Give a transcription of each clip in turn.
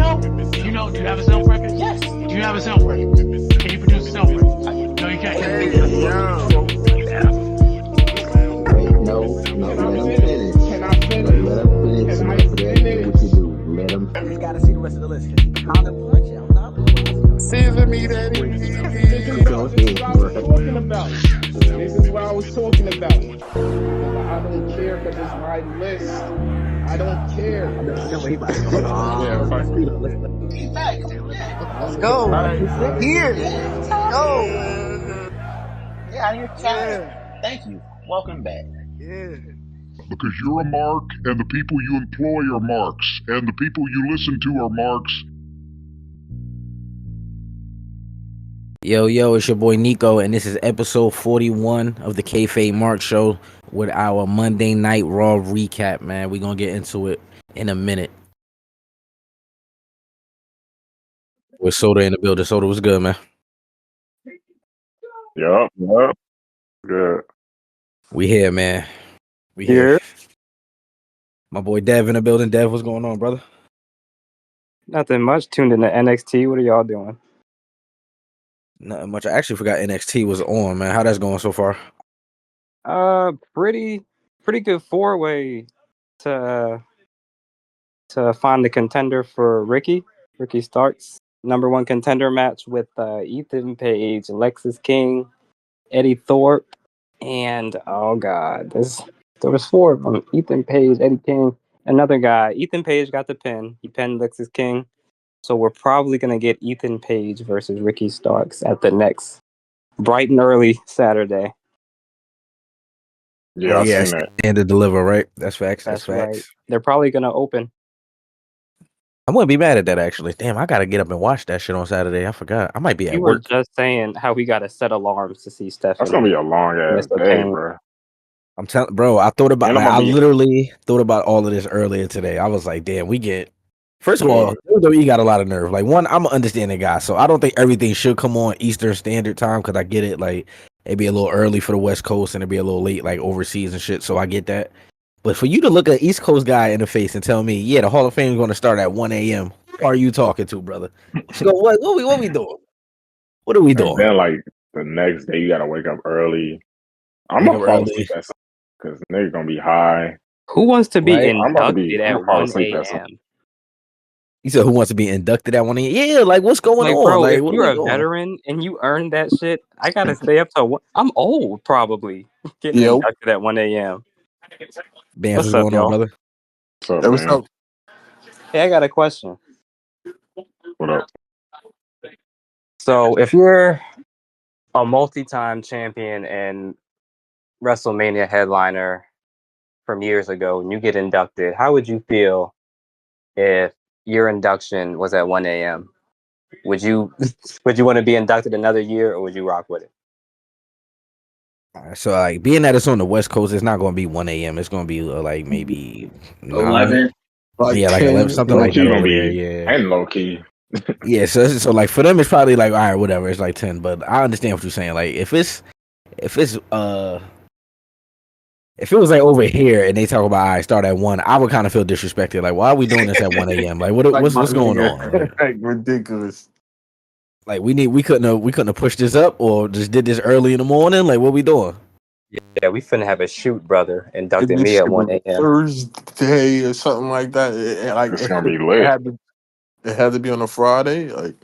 know? Do you know? Do you have a sound record? Yes. Do you have a sound record? Can you produce a sound record? No, you can't. Hey, yo. Wait, no, let him finish. Can I finish? Let him finish. Can I What you finish? do? Let him I finish. just gotta see the rest of the list because he kind of punch it. I'm not gonna lie. Season me, daddy. Go ahead, bro. This is what I was talking about. I don't care because it's my list. I don't care. I know what he about to Yeah, fuck you. Let's go. We're here. Go. Yeah, you're talented. Thank you. Welcome back. Yeah. Because you're a mark, and the people you employ are marks, and the people you listen to are marks. Yo, it's your boy Nico, and this is episode 41 of the Kayfabe Mark Show with our Monday Night Raw recap, man. We're going to get into it in a minute. With Soda in the building. Soda, what's good, man? Yup. Good. We here, man. We here. My boy Dev in the building. Dev, what's going on, brother? Nothing much. Tuned into NXT. What are y'all doing? Nothing much. I actually forgot NXT was on, man. How that's going so far? Pretty good 4-way to find the contender for Ricky Starks #1 contender match with Ethan Page, Lexis King, Eddie Thorpe, and oh god, there was 4 of them. Ethan Page, Eddie King, another guy. Ethan Page got the pin. He pinned Lexis King. So we're probably gonna get Ethan Page versus Ricky Starks at the next bright and early Saturday. Yeah, I seen that. And to deliver, right? That's facts. That's facts. right. They're probably gonna open. I wouldn't be mad at that, actually. Damn, I gotta get up and watch that shit on Saturday. I forgot. I might be at You work. were just saying how we gotta set alarms to see Stephanie. That's gonna be a long ass Mr. day, Payne. bro. I'm telling, bro. I thought about. And I'm Like, I gonna be- literally thought about all of this earlier today. I was like, damn, we get. First of all, WWE got a lot of nerve. Like, one, I'm an understanding guy, so I don't think everything should come on Eastern Standard Time because I get it. Like, it'd be a little early for the West Coast and it'd be a little late, like overseas and shit. So I get that. But for you to look at East Coast guy in the face and tell me, yeah, the Hall of Fame is going to start at 1 a.m. Who are you talking to, brother? So what we doing? What are we doing? And then like the next day, you gotta wake up early. I'm gonna fall asleep at something because niggas gonna be high. Who wants to be Right? inducted at 1 a.m.? You said who wants to be inducted at 1 a.m.? Yeah, like what's going on? Bro, Like, if you're a veteran and you earned that shit, I gotta stay up till I'm old, probably getting inducted at 1 a.m. Bam, what's going on, brother? What's up? Hey, I got a question. What up? So, if you're a multi-time champion and WrestleMania headliner from years ago, and you get inducted, how would you feel if your induction was at 1 a.m.? Would you want to be inducted another year, or would you rock with it? So, like, being that it's on the West Coast, it's not going to be 1 a.m. It's going to be like maybe 11. Like 11, something like that. Gonna be, yeah, and low key. Yeah, so like for them, it's probably like all right, whatever. It's like 10, but I understand what you're saying. Like if it was like over here and they talk about I start at 1, I would kind of feel disrespected. Like, why are we doing this at 1 a.m.? Like, what's going on? Like ridiculous. Like we couldn't have pushed this up or just did this early in the morning. Like, what we doing? Yeah, we finna have a shoot, brother. Inducted me at 1 a.m. Thursday or something like that. It's gonna be lit. It had to be on a Friday, like.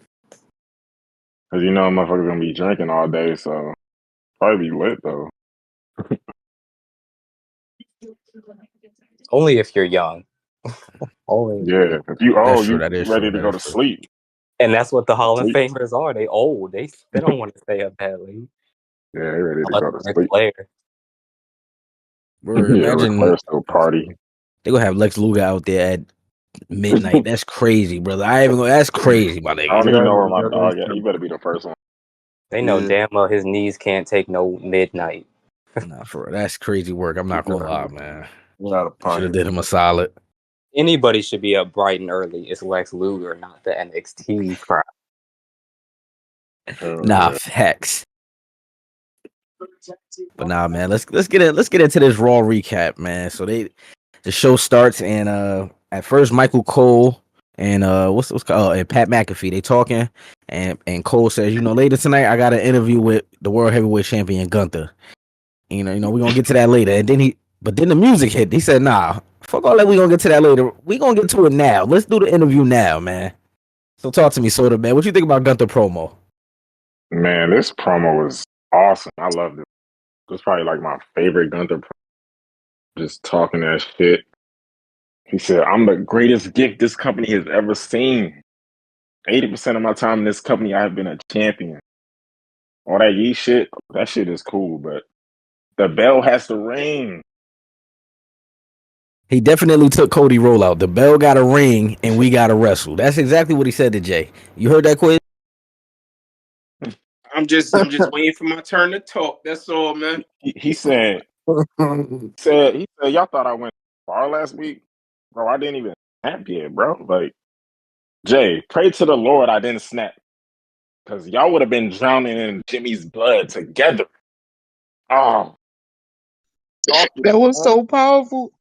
Cause you know, motherfuckers gonna be drinking all day, so probably be lit though. Only if you're young. Only. Yeah, if you old, you that is ready true. to go to sleep. And that's what the Hall of Famers are. They old. They don't want to stay up that late. Yeah, they ready to go to sleep. Imagine Ric still party. They gonna have Lex Luger out there at midnight. That's crazy, brother. That's crazy, my nigga. I don't even know where my dog at. He better be the first one. They know damn well his knees can't take no midnight. Nah, for real. That's crazy work. I'm not gonna lie, man. Should have did him a solid. Anybody should be up bright and early. It's Lex Luger, not the NXT crowd. Facts. But nah, man. Let's get into this Raw recap, man. So the show starts and at first Michael Cole and what's called and Pat McAfee. They talking, and Cole says, later tonight I got an interview with the world heavyweight champion Gunther. We're gonna get to that later. And then the music hit. He said, nah, fuck all that, we gonna get to that later. We gonna get to it now. Let's do the interview now, man. So talk to me, Soda, man. What you think about Gunther promo? Man, this promo was awesome. I loved it. It was probably like my favorite Gunther promo. Just talking that shit. He said, I'm the greatest gift this company has ever seen. 80% of my time in this company, I have been a champion. All that Yee shit, that shit is cool, but the bell has to ring. He definitely took Cody rollout. The bell got to ring and we got to wrestle. That's exactly what he said to Jay. You heard that, Quiz? I'm just waiting for my turn to talk. That's all, man. He said, y'all thought I went far last week? Bro, I didn't even snap yet, bro. Like, Jay, pray to the Lord I didn't snap. Because y'all would have been drowning in Jimmy's blood together. Oh. That was so powerful.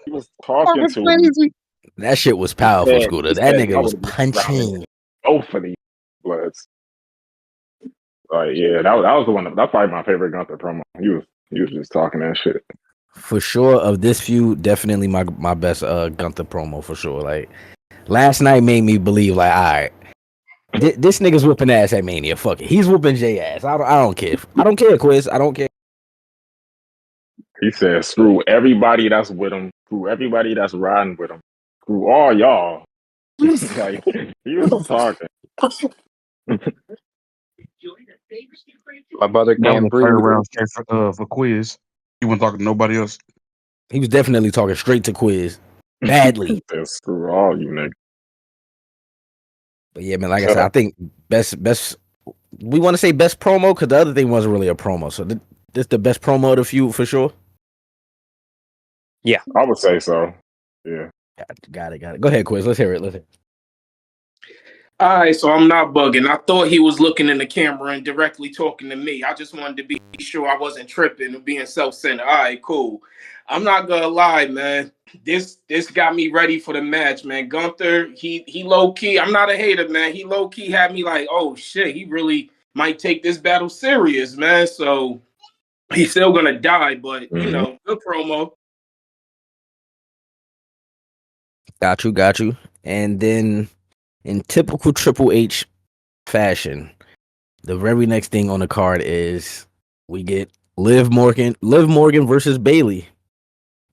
He was talking to me. That shit was powerful, Scooter. That nigga was punching. Both of these bloods. Yeah, that was the one. That's probably my favorite Gunther promo. He was just talking that shit. For sure, of this feud, definitely my best Gunther promo for sure. Like last night made me believe, like, all right, this nigga's whooping ass at Mania. Fuck it, he's whooping Jay ass. I don't care. I don't care, Quiz. I don't care. He said, "Screw everybody that's with him. Screw everybody that's riding with him. Screw all y'all." Like, he was talking. My brother can't breathe. Around for Quiz. He wasn't talking to nobody else. He was definitely talking straight to Quiz. Badly. Screw all you niggas. But yeah, man, like I said, I think best we want to say best promo because the other thing wasn't really a promo. So this the best promo of the feud for sure. Yeah, I would say so. Yeah. Got it. Go ahead, Quiz. Let's hear it. All right, so I'm not bugging. I thought he was looking in the camera and directly talking to me. I just wanted to be sure I wasn't tripping and being self-centered. All right, cool. I'm not gonna lie, man. This got me ready for the match, man. Gunther, he low key. I'm not a hater, man. He low key had me like, oh shit, he really might take this battle serious, man. So he's still gonna die, but good promo. Got you. And then in typical Triple H fashion, the very next thing on the card is we get Liv Morgan versus Bayley.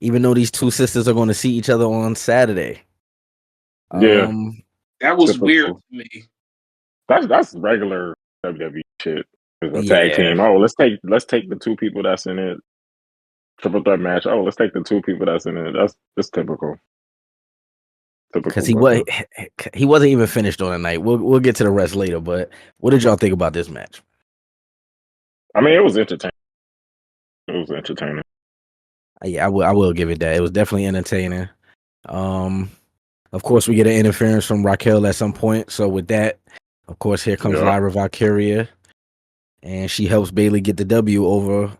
Even though these two sisters are going to see each other on Saturday. Yeah. That was weird to me. That's regular WWE shit. It's a tag team. Oh, let's take the two people that's in it. Triple threat match. Oh, let's take the two people that's in it. That's typical. Because he wasn't even finished on the night. We'll get to the rest later. But what did y'all think about this match? I mean, it was entertaining. Yeah, I will give it that. It was definitely entertaining. Of course, we get an interference from Raquel at some point. So with that, of course, here comes Lyra Valkyria, and she helps Bayley get the W over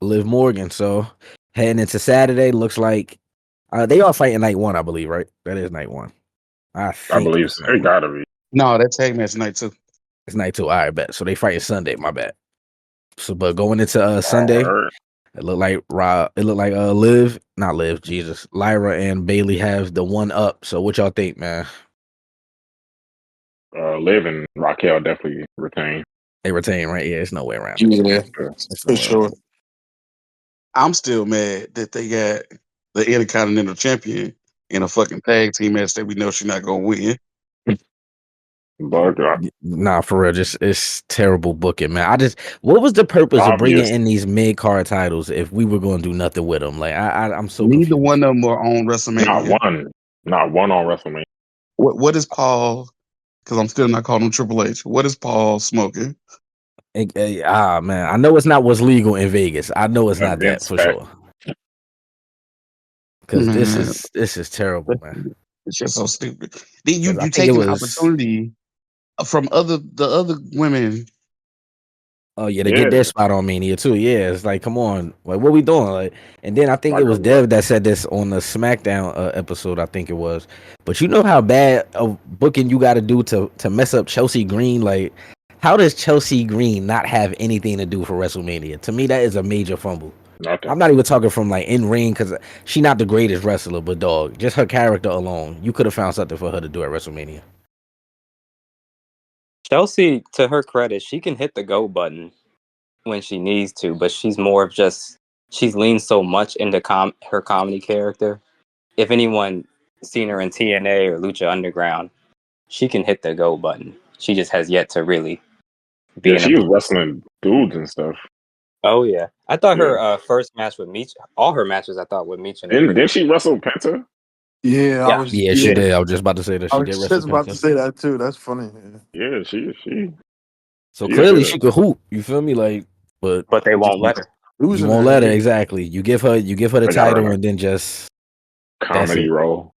Liv Morgan. So heading into Saturday, looks like they are fighting night one, I believe, right? That is night one. I believe so. It gotta be. No, that tag match night two. It's night two. All right, bet. So they fighting Sunday. My bad. So, but going into Sunday, it looked like Lyra and Bayley have the one up. So what y'all think, man? Liv and Raquel definitely retain. They retain, right? Yeah, it's no way around. Yeah, for sure. I'm still mad that they got the Intercontinental Champion in a fucking tag team match that we know she's not gonna win. Nah, for real, it's terrible booking, man. What was the purpose of bringing in these mid card titles if we were going to do nothing with them? Like, I'm so neither confused. One of them are on WrestleMania. Not one on WrestleMania. What is Paul? Because I'm still not calling him Triple H. What is Paul smoking? Man, I know it's not what's legal in Vegas. I know it's not that for sure. Because this is terrible, man. It's just so stupid. You take an opportunity from the other women Oh yeah, to get Yeah, their spot on Mania too. Yeah, it's like, come on, like what we doing? Like, and then I think it like was Dev that said this on the SmackDown episode. I think it was. But you know how bad of booking you got to do to mess up Chelsea Green. Like, how does Chelsea Green not have anything to do for WrestleMania? To me, that is a major fumble. nothing. I'm not even talking from like in ring because she not the greatest wrestler, but dog, just her character alone, you could have found something for her to do at WrestleMania. Chelsea, to her credit, she can hit the go button when she needs to, but she's more of just she's leaned so much into her comedy character. If anyone seen her in TNA or Lucha Underground, she can hit the go button. She just has yet to really be Yeah, in a. she was wrestling dudes and stuff. Oh yeah, I thought Yeah. her first match with Meech, all her matches I thought with Meech were Did pretty. she wrestle Penta? Yeah, I Yeah, was. Yeah, she Yeah, did. I was just about to say that I she did was just wrestle about to Penta. say that too. That's funny. Yeah, So she a clearly she hitter. could hoop. You feel me? Like, but but they won't you, let her. you Losing won't that, let her yeah. exactly. You give her the They got her in title a and then just that's comedy it. role.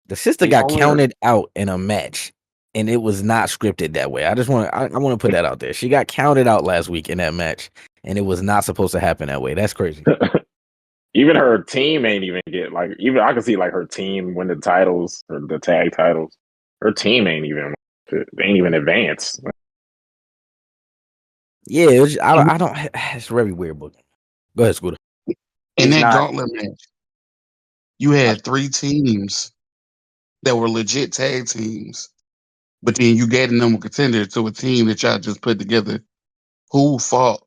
The sister The got only counted out in a match, and it was not scripted that way. I want to put that out there. She got counted out last week in that match, and it was not supposed to happen that way. That's crazy. Even her team ain't even get like even I can see like her team win the titles or the tag titles. Her team they ain't even advanced. Yeah, I don't. It's very weird, but go ahead, Scooter. In She's that not. gauntlet match, you had three teams that were legit tag teams, but then you gave the number contender to a team that y'all just put together who fought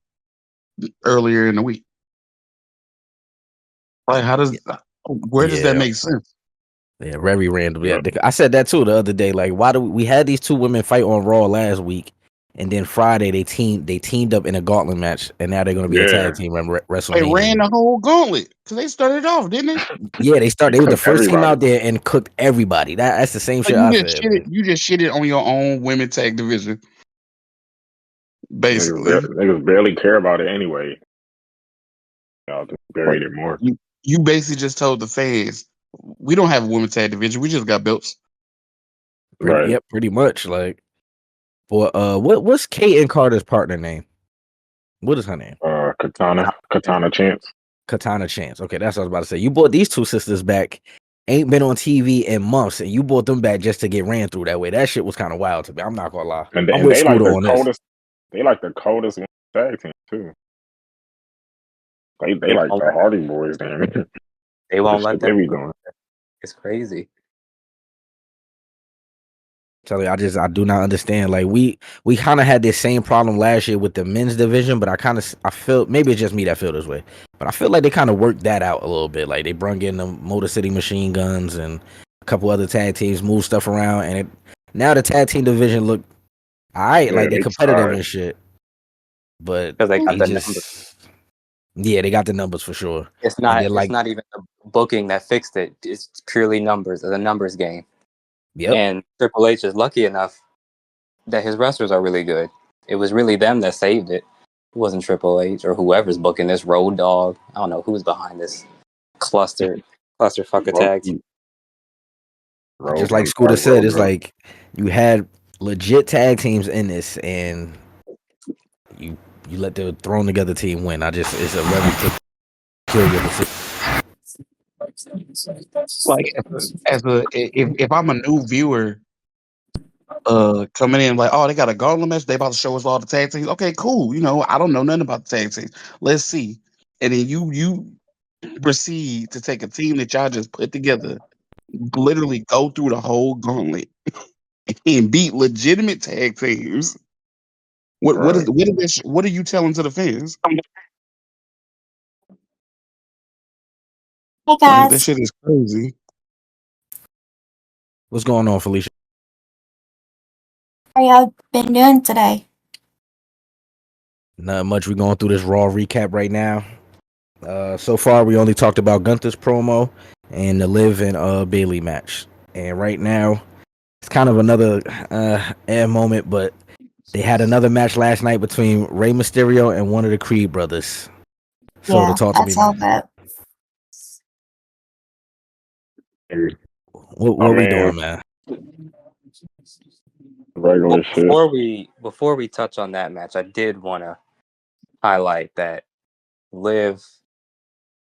earlier in the week. Like, where does that Yeah, make sense? yeah, very random. Yeah, Yep. I said that too the other day. Like, why do we had these two women fight on Raw last week, and then Friday they teamed up in a gauntlet match, and now they're going to be a Yeah. tag team at They ran WrestleMania. the whole gauntlet because they started off, didn't they? Yeah, they were the Cook first team everybody. out there and cooked everybody. That's the same So shit I said. But you just shitted on your own women tag division, basically. Niggas barely care about it anyway. Y'all just Like, buried it more. you basically just told the fans, we don't have a women's tag division. We just got belts. Right. pretty much. Like, boy, what's Kate and Carter's partner name? What is her name? Katana Chance. Katana Chance. Okay, that's what I was about to say. You brought these two sisters back, ain't been on TV in months, and you brought them back just to get ran through that way. That shit was kind of wild to me. I'm not gonna lie. I'm And with Scooter on this. they like the coldest tag team too. They They like won't the let. Hardy Boys, damn. They The won't let shit them. they be doing. It's crazy. Tell you, I do not understand. Like we kind of had this same problem last year with the men's division, but I feel maybe it's just me that feel this way, but I feel like they kind of worked that out a little bit. Like they brung in the Motor City Machine Guns and a couple other tag teams, move stuff around, and now the tag team division look all right. Yeah, Like they they competitive tried. and shit, but Because they got they the numbers. just yeah, they got the numbers for sure, It's and not. then It's like not even the booking that fixed it. It's purely numbers. It's a numbers game. yep, And Triple H is lucky enough that his wrestlers are really good. It was really them that saved it. It wasn't Triple H or whoever's booking this Road Dog. I don't know who's behind this cluster fucker Road, tag team. just road, like Scooter like said, road it's dog. like you had legit tag teams in this, and you let the thrown together team win. It's a very peculiar decision. Like, if I'm a new viewer, coming in like, oh, they got a gauntlet match. They about to show us all the tag teams. Okay, cool. You know, I don't know nothing about the tag teams. Let's see. And then you proceed to take a team that y'all just put together, literally go through the whole gauntlet and beat legitimate tag teams. Right. What are you telling to the fans? Hey Like, that guys, shit is crazy. What's going on, Felicia? how y'all been doing today? Not much. We're going through this Raw recap right now. So far, we only talked about Gunther's promo and the Liv and Bailey match. And right now, it's kind of another air moment, but they had another match last night between Rey Mysterio and one of the Creed brothers. Phil, to Yeah, talk to I me, saw man. that. And, What I we mean, doing, man? Regular shit. Before we touch on that match, I did want to highlight that Liv.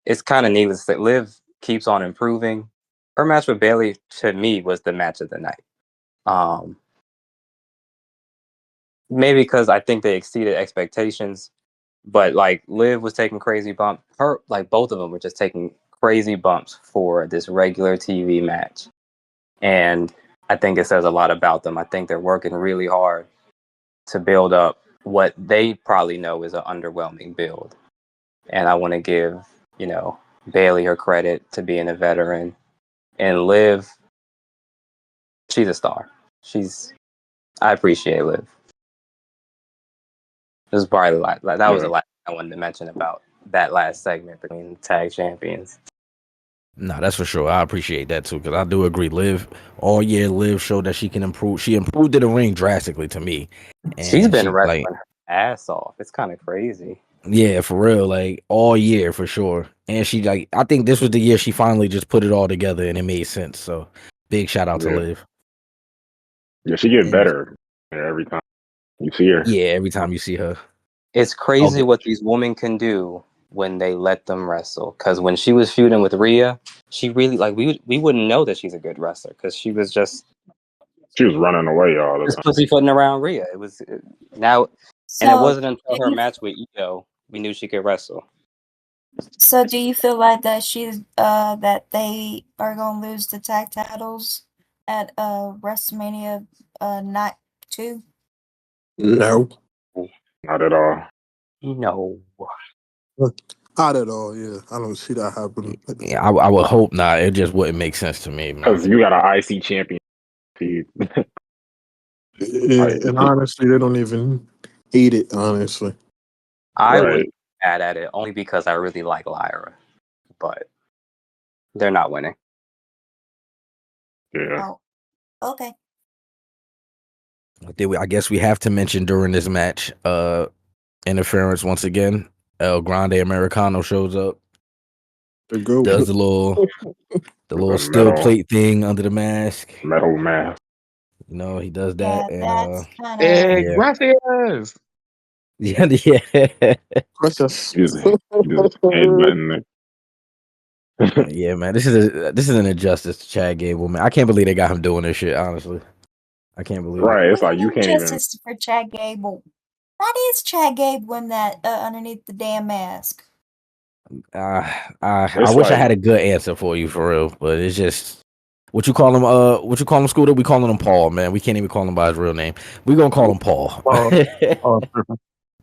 It's kind of needless that Liv keeps on improving. Her match with Bailey, to me, was the match of the night. Maybe because I think they exceeded expectations, but like Liv was taking crazy bumps. Both of them were just taking crazy bumps for this regular TV match, and I think it says a lot about them. I think they're working really hard to build up what they probably know is an underwhelming build. And I want to give, Bailey her credit to being a veteran. And Liv, she's a star. I appreciate Liv. This is probably that was the last thing I wanted to mention about that last segment between the tag champions. No, that's for sure. I appreciate that too, because I do agree. Liv all year, Liv showed that she can improve. She improved in the ring drastically to me. And She's been she, wrestling her ass off. It's kind of crazy. Yeah, for real, like all year for sure. And she I think this was the year she finally just put it all together and it made sense. So big shout out to Liv. Yeah, she get better every time you see her. Yeah, every time you see her. It's crazy what these women can do when they let them wrestle. Because when she was feuding with Rhea, she really we wouldn't know that she's a good wrestler because she was running away all the just time. pussyfooting around Rhea. It wasn't until her match with Io we knew she could wrestle. So do you feel like that they are gonna lose the tag titles at WrestleMania night 2? No. Not at all. No. Not at all, yeah. I don't see that happening. Yeah, I would hope not. It just wouldn't make sense to me, man. Because you got an IC champion. And honestly, they don't even eat it, honestly. I would be mad at it only because I really like Lyra. But they're not winning. Yeah. Oh, okay. I guess we have to mention during this match, interference once again. El Grande Americano shows up. Does the little steel plate thing under the mask. Metal mask. He does that. Yeah, and that's gracias. Yeah. Gracias. Just headbutting it. Yeah, man. This is an injustice to Chad Gable, man. I can't believe they got him doing this shit, honestly. I can't believe it. It's like you can't even. Justice for Chad Gable. That is Chad Gable in that underneath the damn mask. I wish I had a good answer for you for real, but it's just what you call him, Scooter? We calling him Paul, man. We can't even call him by his real name. We gonna call him Paul.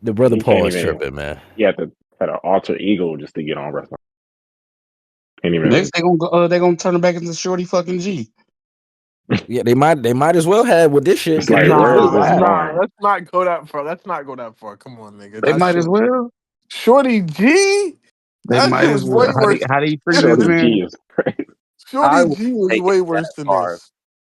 The brother Paul is tripping, man. He had an alter ego just to get on wrestling. Next they gonna turn it back into Shorty fucking G. Yeah, they might as well have with this shit. It's like, where is this going? Let's not go that far. Let's not go that far. Come on, nigga. They might as well. Shorty G? They might as well. How do you present this, man? G is crazy. Shorty G was way worse than this.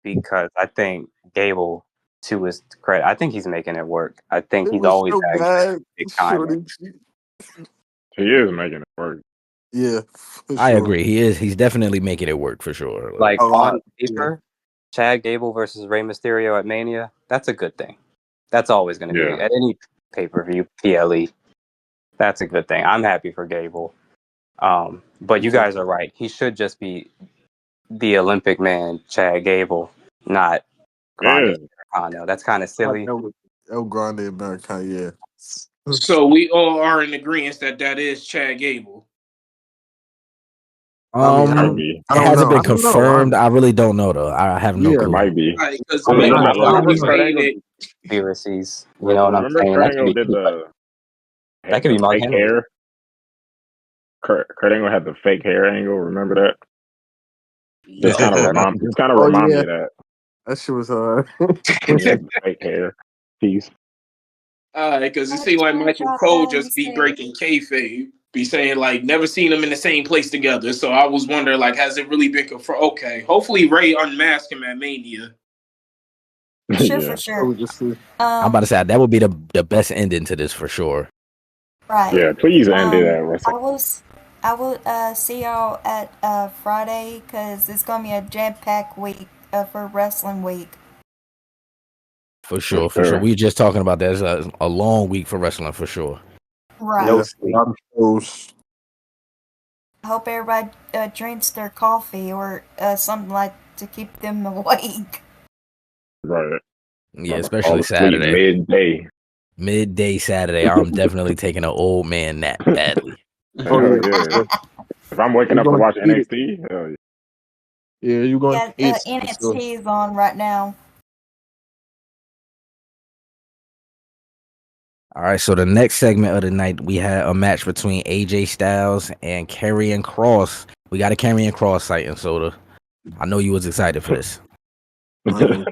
Because I think Gable, to his credit, I think he's making it work. I think he's always bad. Shorty G. He is making it work. Yeah, I agree. He is. He's definitely making it work for sure. Like on paper, Chad Gable versus Rey Mysterio at Mania. That's a good thing. That's always going to be at any pay-per-view PLE. That's a good thing. I'm happy for Gable. But you guys are right. He should just be the Olympic man, Chad Gable, not Grande Americano. That's kind of silly. El Grande Americano, yeah. So we all are in agreement that is Chad Gable. It hasn't been confirmed. I really don't know though. I have no clue. It might be. Because conspiracies. You know what I'm saying? That could be Mark Henry. Hair. Kurt Angle had the fake hair angle. Remember that? It's kind of remind me of that. That shit was hard. Fake hair piece. Because it seemed like Michael Cole just be breaking kayfabe, be saying like never seen them in the same place together. So I was wondering like, has it really been confirmed? Okay, hopefully Ray unmasked him at Mania. Sure, for sure. I'm about to say that would be the best ending to this for sure. Right. Yeah, please end it at wrestling. I will see y'all at Friday because it's gonna be a jam-packed week for wrestling week. For sure, for sure. sure. We were just talking about that. It's a long week for wrestling for sure. Right. No Yeah, a sleep. lot of shows. I hope everybody drinks their coffee or something like to keep them awake. Right. Yeah, I'm especially all asleep Saturday. midday. Midday Saturday. I'm definitely taking an old man nap badly. Oh Hell yeah, yeah. If I'm waking you're up to going watch to need it. NXT, hell yeah. Yeah, you're going Yeah, to need it for sure. NXT is on right now. All right, so the next segment of the night, we had a match between AJ Styles and Karrion Cross. We got a Karrion Cross sighting, Soda. I know you was excited for this. Mhm.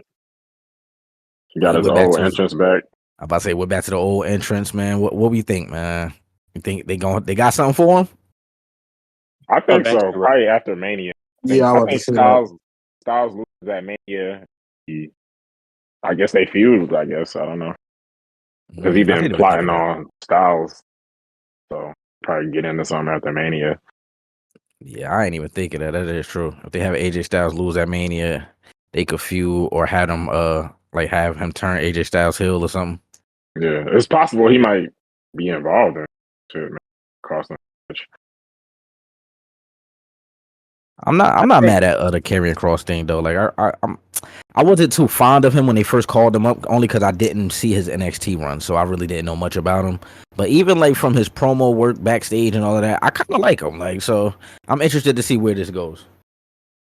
He got his We're back old to his, entrance back. I'm about to say we're back to the old entrance, man. What we think, man? You think they got something for him? I think so. Eventually. Probably after Mania. Yeah, I I was about to think say that. Styles loses at Mania. I guess they feud. I guess I don't know because he I been think they would never plotting do. on Styles, so probably get into something after Mania. Yeah, I ain't even thinking that. That is true. If they have AJ Styles lose at Mania, they could feud or have him like have him turn AJ Styles heel or something. Yeah, it's possible he might be involved in shit, man. Cost him much. I'm not mad at the Karrion Cross thing though. Like I wasn't too fond of him when they first called him up, only because I didn't see his NXT run, so I really didn't know much about him. But even like from his promo work backstage and all of that, I kind of like him. Like, so I'm interested to see where this goes.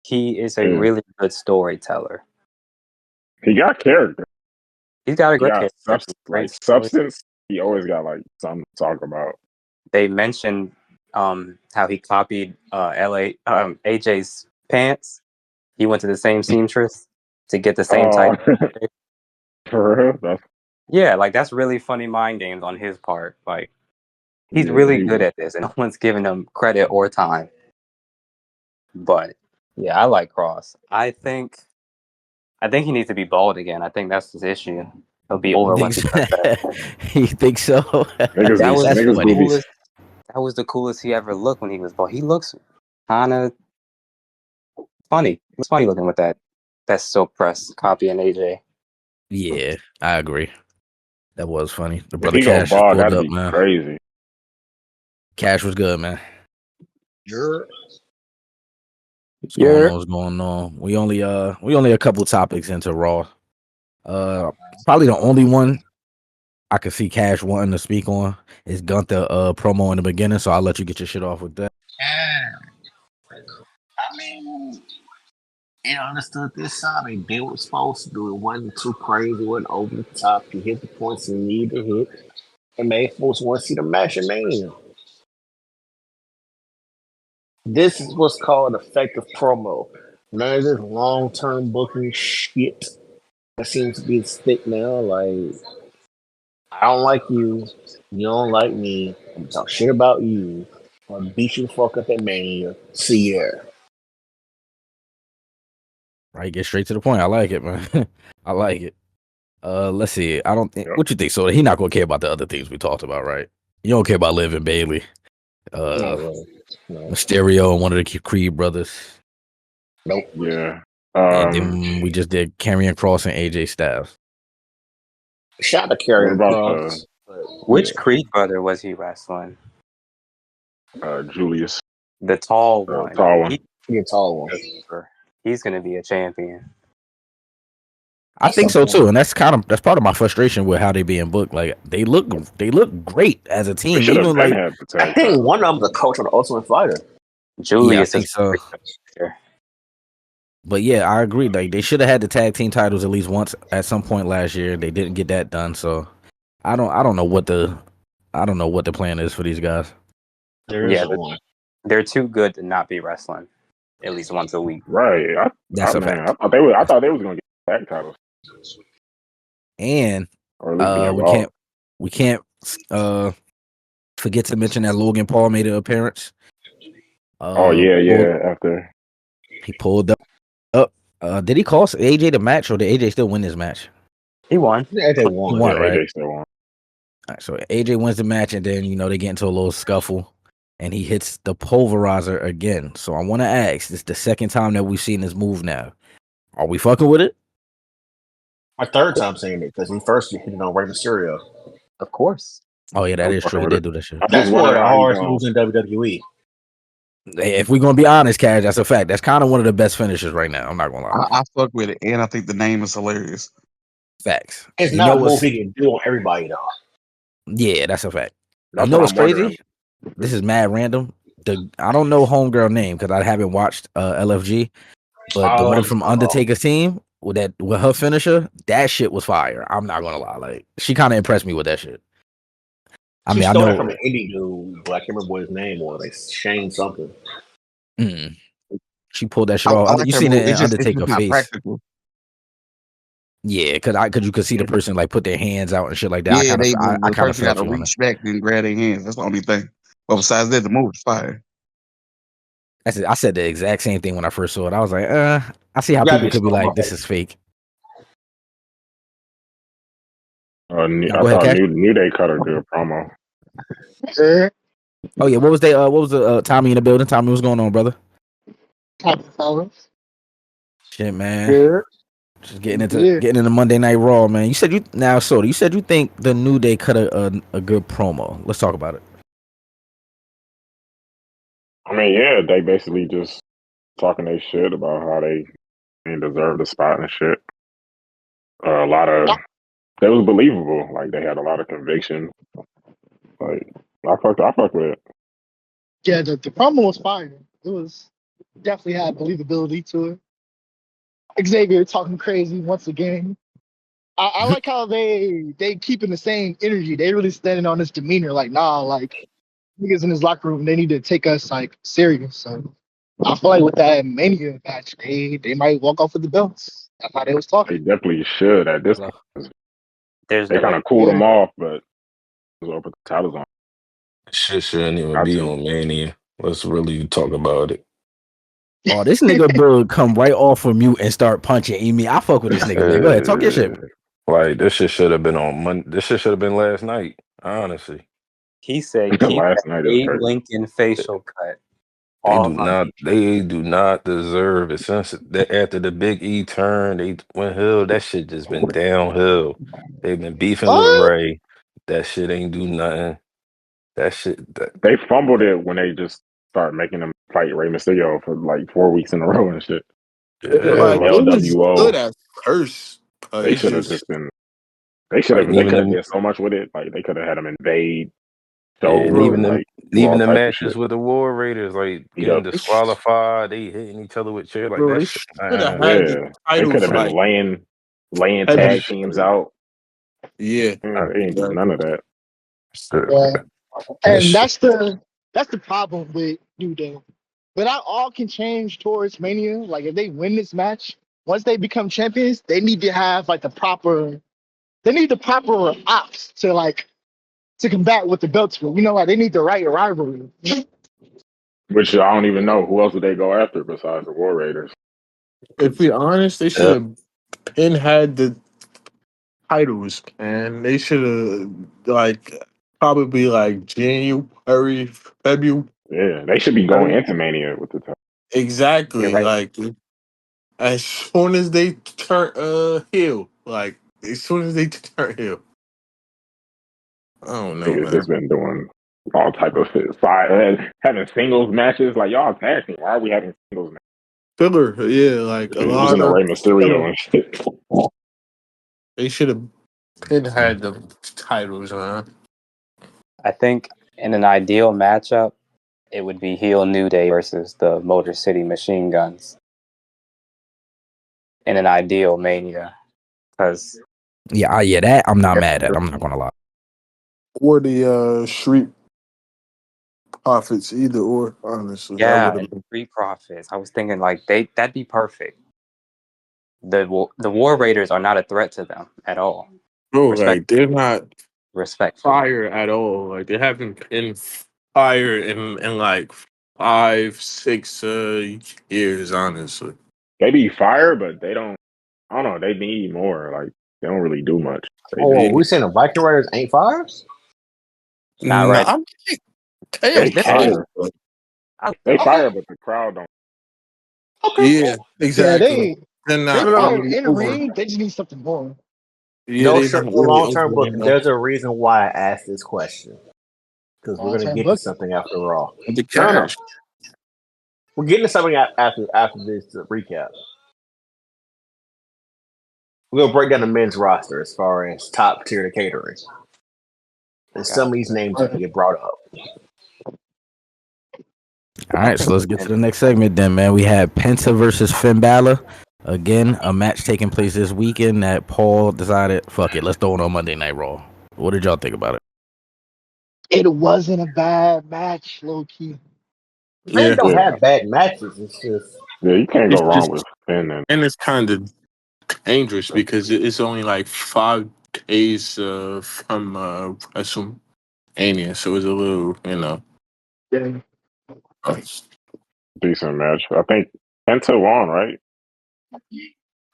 He is a Yeah. really good storyteller. He got character. He's got a He great got character. like substance. He always got like something to talk about. They mentioned how he copied AJ's pants. He went to the same seamstress to get the same Oh, type. for real? That's Yeah, like that's really funny mind games on his part. Like he's yeah. really good at this, and no one's giving him credit or time. But yeah, I like Cross. I think he needs to be bald again. I think that's his issue. He'll be over You once he does that. think so? That was That's the funny. coolest. That was the coolest he ever looked when he was bald. He looks kind of funny. It's funny looking with that silk press copying AJ. Yeah, I agree. That was funny. The If brother he go Cash just bald, pulled that'd up, be man. crazy. Cash was good, man. You're What's going on? What's going on? We only a couple topics into Raw. Probably the only one I could see Cash wanting to speak on is Gunther promo in the beginning. So I'll let you get your shit off with that. I mean, it understood this side. They did what was supposed to do. It wasn't too crazy. It wasn't over the top. You hit the points you need to hit. And made folks want to see the match in Mania. This is what's called effective promo. None of this long term booking shit that seems to be the stick now. Like, I don't like you. You don't like me. I'm gonna talk shit about you. I'm gonna beat you the fuck up at Mania. See ya. Right, get straight to the point. I like it, man. I like it. Let's see. I don't think. Yep. What you think? So he not gonna care about the other things we talked about, right? You don't care about Liv and Bailey, Not really. No. Mysterio and one of the Creed brothers, Nope. Yeah. and then we just did Karrion Cross and AJ Styles. Shot to What carry about across. Which Creed brother was he wrestling? Julius, The tall one. tall one? He a tall one. He's gonna be a champion. I think so too, and that's part of my frustration with how they being booked. Like they look great as a We team, should have even been like had the I tag think title. one of them's a coach on the Ultimate Fighter. Julius think is so. But yeah, I agree. Like they should have had the tag team titles at least once at some point last year. They didn't get that done, so I don't know what the plan is for these guys. There is one. They're too good to not be wrestling at least once a week. Right. That's a fact. I thought they was gonna get tag titles. And Or at least be involved. we can't forget to mention that Logan Paul made an appearance. After he pulled up. Did he cost AJ the match, or did AJ still win this match? He won. Yeah, they won. He won, right? AJ still won. All right, so AJ wins the match, and then they get into a little scuffle, and he hits the pulverizer again. So I want to ask: this is the second time that we've seen this move now. Are we fucking with it? My third time saying it because he first hit it on Rey Mysterio. Of course. Oh yeah, that I'm is fucking true. He with it. did do that shit. I'm That's just one of wondering the how he hardest going. moves in WWE. Hey, if we're gonna be honest, Cash, that's a fact. That's kind of one of the best finishes right now. I'm not gonna lie. I fuck with it, and I think the name is hilarious. Facts. It's You know not a move what's? he can do on everybody though. Yeah, that's a fact. You That's know what what's I'm wondering. crazy? This is mad random. I don't know homegirl name because I haven't watched LFG, but the Oh, one from oh. Undertaker's team with her finisher, that shit was fire. I'm not gonna lie. Like she kind of impressed me with that shit. I She mean, I stole that from know. an indie dude, but I can't remember what his name was. Like Shane something. Mm, she pulled that shit I off. like You her seen move. it in It's just Undertaker not face. practical. Yeah, cause you could see the person like put their hands out and shit like that. Yeah, I the kind of person got felt to you on it. reach back and grab their hands. That's the only thing. But besides that, the move is fire. That's it. I said the exact same thing when I first saw it. I was like, I see You how gotta people be could be slow like, mo. this is fake. Now I go ahead, thought Cash. New Day cut a good promo. Oh yeah, what was the Tommy in the building? Tommy, what's going on, brother? Shit, man. Yeah. Just getting into Monday Night Raw, man. You said you said you think the New Day cut a good promo. Let's talk about it. I mean, yeah, they basically just talking their shit about how they didn't deserve the spot and shit. A lot of that was believable. Like they had a lot of conviction. Like I fucked with it. Yeah, the promo was fire. It was definitely had believability to it. Xavier talking crazy once again. I like how they keeping the same energy. They really standing on this demeanor, like nah, like niggas in his locker room, they need to take us like serious. So I feel like with that Mania match, they might walk off with the belts. That's how they was They talking. definitely should at this Hello. point. There's They no kind way. of cooled them Yeah. off, but was put the titles on. Shit shouldn't even Got be to. on Mania. Let's really talk about it. Oh, this nigga Bill come right off from mute and start punching Amy. I fuck with this nigga, man. Go ahead, talk your shit. Like this shit should have been on Monday. This shit should have been last night. Honestly, He said, keep Last that night is Abe crazy. Lincoln facial cut they all do month. not. They do not deserve it. Since after the Big E turn, they went hill. That shit just been downhill. They've been beefing with What? Ray. That shit ain't do nothing. That shit. They fumbled it when they just started making them fight Rey Mysterio for like 4 weeks in a row and shit. Yeah, Like it like was good LWO. at first, but They it's should have just just been. like They even could have them. did so much with it. Like they could have had them invade Yeah, and shows bro. and like do even all the types of matches shit. with the War Raiders, like Beat getting up. It's, disqualified, they hitting each other with chairs like bro, that they shit. should have Man, had the Yeah, they title could have for been like laying heavy. tag teams out. Yeah, They ain't do none exactly. of that. Yeah. that And shit. that's the problem with New Day. But that all can change towards Mania. Like if they win this match, once they become champions, they need to have like they need the proper ops to combat with the belts. You know, like they need the right rivalry. Which I don't even know who else would they go after besides the War Raiders. If we honest, they should Yeah, have been had the titles, man. They should have like probably like January, February. Yeah, they should be going into Mania with the title. You're Exactly. right. Like as soon as they turn heel, like as soon as they turn heel. I don't know, Niggas man. just been doing all type of shit. Having singles matches. Like y'all tag team. Why are we having singles matches? Filler, yeah, like a Using lot the of Rey Mysterio filler. and shit. They should have been had the titles, man. I think in an ideal matchup, it would be heel New Day versus the Motor City Machine Guns in an ideal Mania. Because Yeah, that I'm not mad at. I'm not gonna lie. Or the Street Profits, either or. Honestly, that yeah, would have and been. Street Profits. I was thinking like that'd be perfect. The War Raiders are not a threat to them at all. Bro, Respect, like they're not respectfully. fire at all. Like they haven't been fire in like 5, 6 years. Honestly, They be fire, but they don't. I don't know. They need more. Like they don't really do much. They just Oh, they we saying the Viking Riders ain't fires? Not right. nah, they they They're okay. fire. But They Okay, fire, but the crowd don't. okay. yeah, Yeah, exactly. they They're they not No, no, fire really in the over. ring. They just need something more. Yeah, No they shirt don't for really long term open right booking. now. There's a reason why I asked this question because we're Long gonna term get to booking. something after all. The No. cash. We're getting to something after this recap. We're gonna break down the men's roster as far as top tier to catering, and some of these names are gonna get brought up. All right, so let's get to the next segment then, man. We had Penta versus Finn Balor. Again, a match taking place this weekend that Paul decided, fuck it, let's throw it on Monday Night Raw. What did y'all think about it? It wasn't a bad match, low key. Men Yeah, don't Yeah, have bad matches. It's just yeah, you can't go it's wrong with just Finn and and it's kind of dangerous because it's only like 5 days from WrestleMania, so it's a little, Yeah. decent match. I think Penta won, right?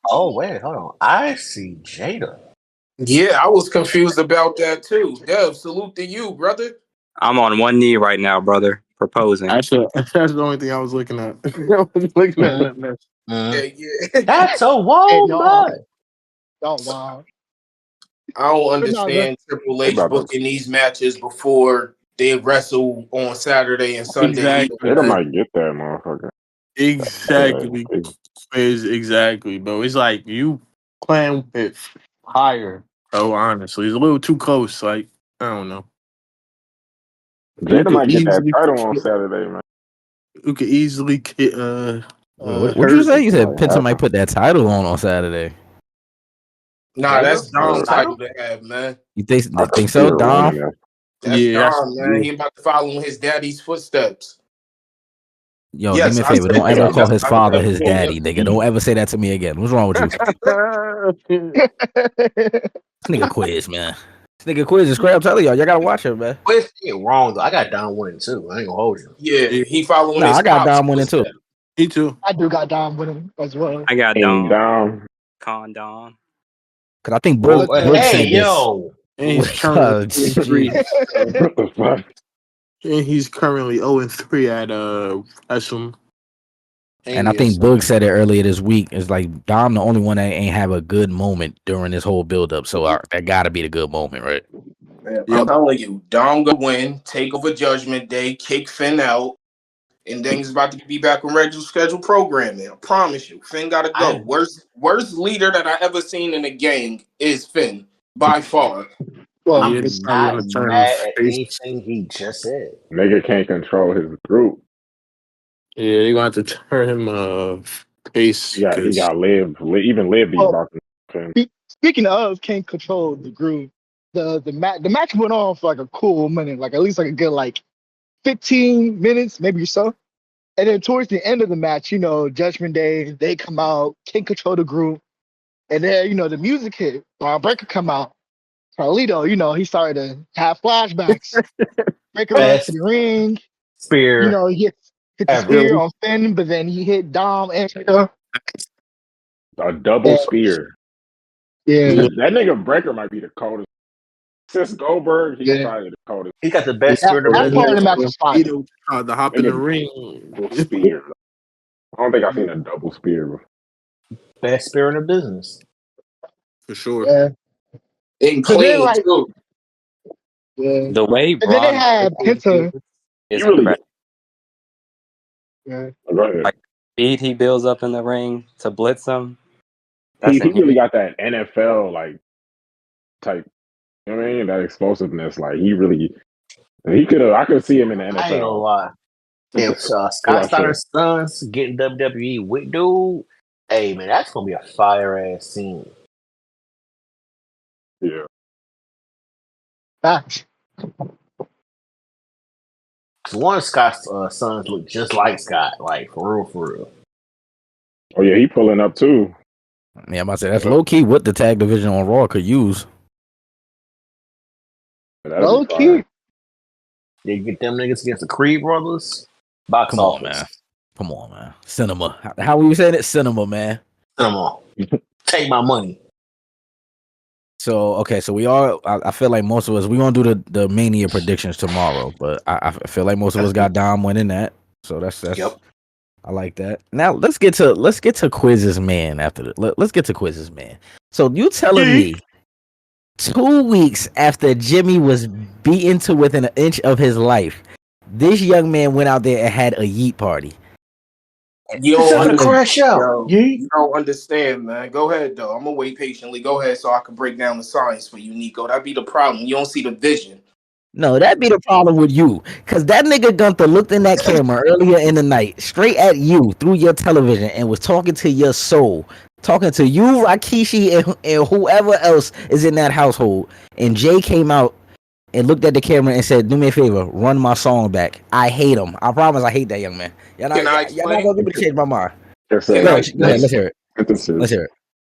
oh wait, hold on. I see Jada. Yeah, I was confused about that too. Dev, salute to you, brother. I'm on one knee right now, brother, proposing. actually, that's the only thing I was looking at. I was looking at Mm, that match. Yeah, mm. yeah. That's a Hey, woman. y'all wild. I don't But no, understand Triple They H about to booking these matches before they wrestle on Saturday and Sunday either, Exactly, Jada man. might get that motherfucker. exactly, Yeah, exactly, bro. It's like you playing with fire. Oh, honestly, it's a little too close. Like I don't know. You Jada could might get that easily, title on Saturday, man. you could easily get What'd you hurt. say? You It said might Penta might happen. put that title on Saturday. Nah, Jada that's for the Dom Uh, title title? to have, man. You I could think see so, her Dom? winning that. That's Yeah, that's Dom, man. yeah. He about to follow in his daddy's footsteps. Yo, do me Yes, a I favor. said Don't ever that. call That's his what I father said. his daddy, nigga. Don't ever say that to me again. What's wrong with you? This nigga Quiz, man. This nigga Quiz is crazy. I'm telling y'all gotta watch him, man. Wait, get wrong though. I got Don winning too. I ain't gonna hold you. Yeah, Yeah, he following Nah, his I got pops' Dom winning too. footsteps. me too. I do got Dom with him as well. I got King Dom, Dom. Con Dom. Cause I think Well, Boog hey, said this. yo. And he's currently Oh, 0-3. jeez. What the fuck? And he's currently 0-3 at WrestleMania. And I think So Boog said it earlier this week. It's like Dom the only one that ain't have a good moment during this whole build up. So that gotta be the good moment, right? Man, I'm yep. telling you, Dom gonna win, take over Judgment Day, kick Finn out, and then he's about to be back on regular schedule programming. I promise you, Finn gotta go. I Worst leader that I ever seen in a gang is Finn by far. Well, Yeah, they're I'm it's probably not gonna turn him mad at face. anything he just said. Nigga can't control his group. Yeah, they're gonna have to turn him face He because got even live these well. about him. Speaking of, can't control the groove. The match went on for like a cool minute, like at least like a good like 15 minutes, maybe so. And then towards the end of the match, Judgment Day, they come out, can't control the groove, and then the music hit. Breaker come out. Carlito, he started to have flashbacks. Breaker ran to Best the ring. spear He hit the ever. spear on Finn, but then he hit Dom and A double and spear. yeah, That nigga Breaker might be the coldest. Since Goldberg, he's yeah. probably the coldest. He got the best That spear in the that that part of the business. match nigga was fire. Vito tried to hop in the Nigga ring double spear. I don't think I've seen a double spear before. Best spear in the business. for sure. Yeah. And But then clean like too. yeah. The way And then they Braun had Breaker Penta. moves He is really incredible. Yeah. go ahead. Like speed he builds up in the ring to blitz him. He That's he really inhuman. got that NFL like type. You know what I mean? That explosiveness. Like he could have. I could see him in the I ain't gonna NFL. lie. If They Scott got shit. Steiner's sons getting WWE with dude, hey man, that's gonna be a fire ass scene. Yeah. Facts. Cause one of Scott's sons look just like Scott, like for real, for real. Oh yeah, he pulling up too. Yeah, I'm about to say that's Yep. low key what the tag division on Raw could use. That'll be Low fire. key. They get them niggas against the Creed brothers. Box Come on, man. office. Come on, man. Cinema. How were you saying it? Cinema, man. Come on, take my money. So okay, so I feel like most of us we gonna do the Mania predictions tomorrow, but I feel like most of us got Dom winning that. So that's Yep. I like that. Now let's get to Quiz's man after the let's get to Quiz's man. So you telling me 2 weeks after Jimmy was beaten to within an inch of his life, this young man went out there and had a yeet party. You It's don't time to understand, crash out. yo. You don't understand, man. Go ahead, though. I'm gonna wait patiently. Go ahead, so I can break down the science for you, Nico. That be the problem. You don't see the vision. No, that'd be the problem with you. Cause that nigga Gunther looked in that camera earlier in the night, straight at you through your television, and was talking to your soul. Talking to you, Rikishi, and whoever else is in that household. And Jay came out and looked at the camera and said, "Do me a favor, run my song back. I hate him. I promise I hate that young man. Can I Y'all not explain? gonna get me to change my mind." Yes, Can Go I sir. ahead, go ahead. explain? Let's hear it. Let's Sentences. hear it.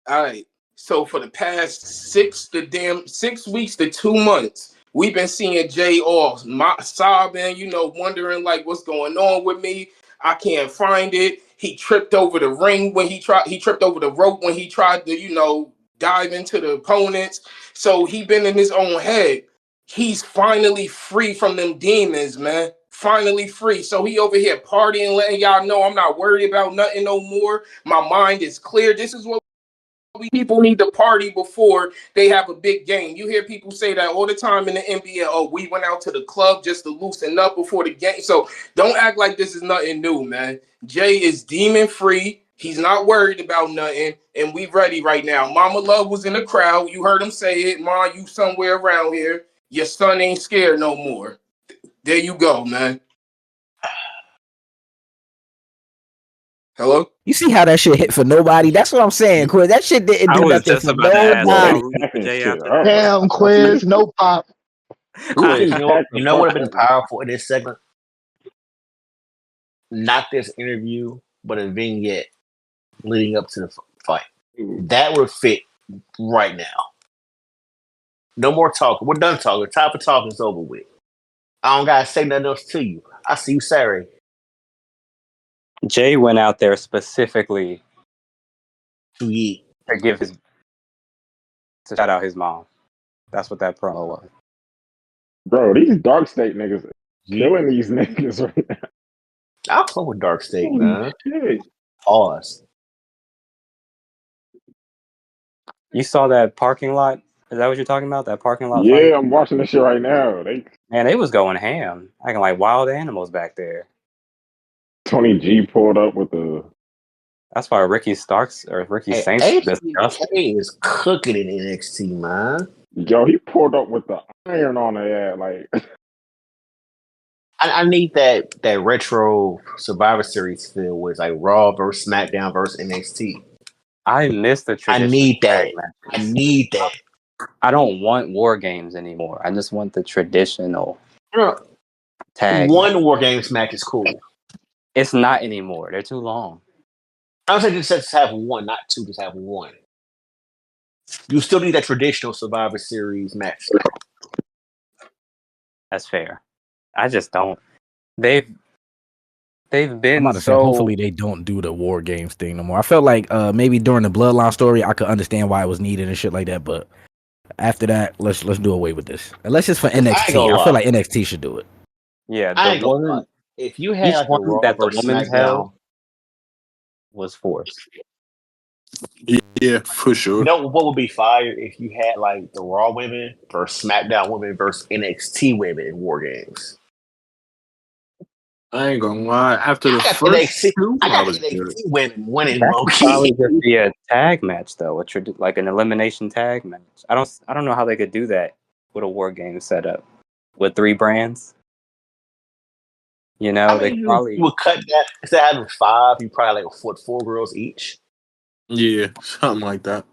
All right. So for the past 6 weeks to 2 months, we've been seeing Jay off, sobbing, wondering like what's going on with me. I can't find it. He tripped over the ring when he tripped over the rope when he tried to, dive into the opponents. So he been in his own head. He's finally free from them demons, man. Finally free. So he over here partying, letting y'all know I'm not worried about nothing no more. My mind is clear. This is what people need to party before they have a big game. You hear people say that all the time in the NBA. Oh, we went out to the club just to loosen up before the game. So don't act like this is nothing new, man. Jay is demon free. He's not worried about nothing, and we ready right now. Mama Love was in the crowd. You heard him say it. Ma, you somewhere around here. Your son ain't scared no more. There you go, man. Hello? You see how that shit hit for nobody? That's what I'm saying, Quiz. That shit didn't I do was nothing just for about to ask, Bro, are they nobody. y'all rooting for packing Jay shit after that? up. Damn, quiz, no pop. Quiz, They packed the you know what fuck would have been out. powerful in this segment? Not this interview, but a vignette leading up to the fight. That would fit right now. No more talking. We're done talking. Time for talking is over with. I don't gotta say nothing else to you. I see you Saturday. Jay went out there specifically To eat. to shout out his mom. That's what that promo was. Bro, these dark state niggas Yeet. killing these niggas right now. I'll play with Dark State, Holy man. shit. Pause. You saw that parking lot? Is that what you're talking about? That parking lot fight? Yeah, I'm watching this shit right now. Man, they was going ham, acting like wild animals back there. Tony G pulled up with the That's why Ricky Hey, Saints disgusting. HBK is cooking in NXT, man. he pulled up with the iron on their ass. Like I need that retro Survivor Series feel where it's like Raw versus SmackDown versus NXT. I miss the I traditional need tag that. I matches. need that. I don't want war games anymore. I just want the traditional You know, tag match. one War Games match is cool. It's not anymore. They're too long. I'm saying just have one, not two, just have one. You still need that traditional Survivor Series match. That's fair. I just don't. They've I'm been about to say, so. hopefully they don't do the war games thing no more. I felt like maybe during the Bloodline story, I could understand why it was needed and shit like that. But after that, let's do away with this. Unless it's for I ain't NXT. gonna I feel lie. like NXT should do it. Yeah, I the ain't gonna lie. woman. If you had Each like a one Raw that the versus women's held SmackDown, was forced. Yeah, for you sure. know what would be fire if you had like the Raw women versus SmackDown women versus NXT women in War Games. I ain't gonna lie. After the I got first NXT. two, I I got was good. NXT women winning That low could probably key. just be a tag match, though, like an elimination tag match. I don't know how they could do that with a war game setup with 3 brands. You know, I they mean, could you probably would cut that instead of having 5. You probably like put 4 girls each. Yeah, something like that.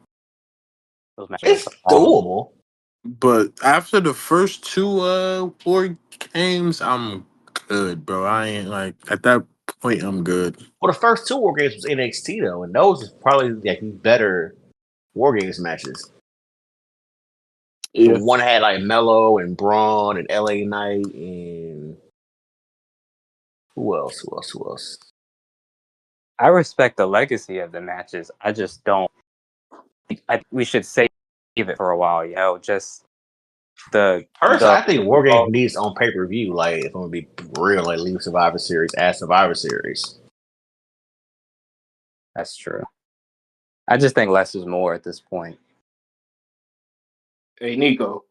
those matches are It's so long. doable. But after the first two war games, I'm good, bro. I ain't like at that point I'm good. Well, the first 2 War Games was NXT though, and those is probably like better War Games matches. The Yeah. one had like Mello and Braun and LA Knight and who else? Who else? I respect the legacy of the matches. I just don't. We should save it for a while. You know, just the Personally, I think War Games oh, needs on pay per view. Like, if I'm gonna be real, like leave Survivor Series as Survivor Series. that's true. I just think less is more at this point. Hey, Nico.